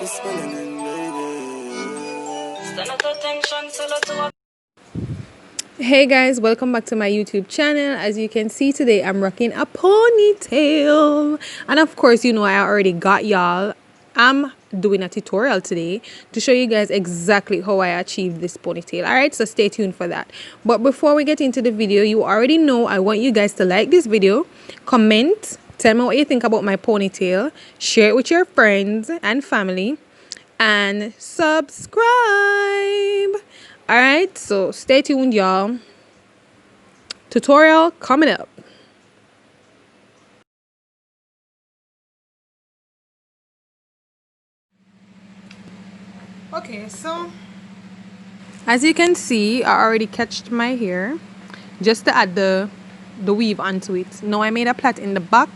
Hey guys, welcome back to my YouTube channel. As you can see today, I'm rocking a ponytail. And of course, you know I already got y'all. I'm doing a tutorial today to show you guys exactly how I achieved this ponytail. Alright, so stay tuned for that. But before we get into the video, you already know I want you guys to like this video, comment, tell me what you think about my ponytail, share it with your friends and family, and subscribe. Alright, so stay tuned, y'all. Tutorial coming up. Okay, so as you can see, I already catched my hair just to add the weave onto it. Now I made a plait in the back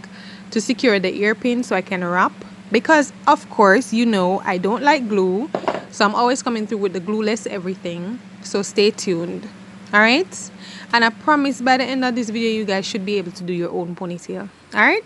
to secure the ear pin so I can wrap, because of course you know I don't like glue, so I'm always coming through with the glueless everything. So stay tuned. Alright, and I promise by the end of this video you guys should be able to do your own ponytail. Alright,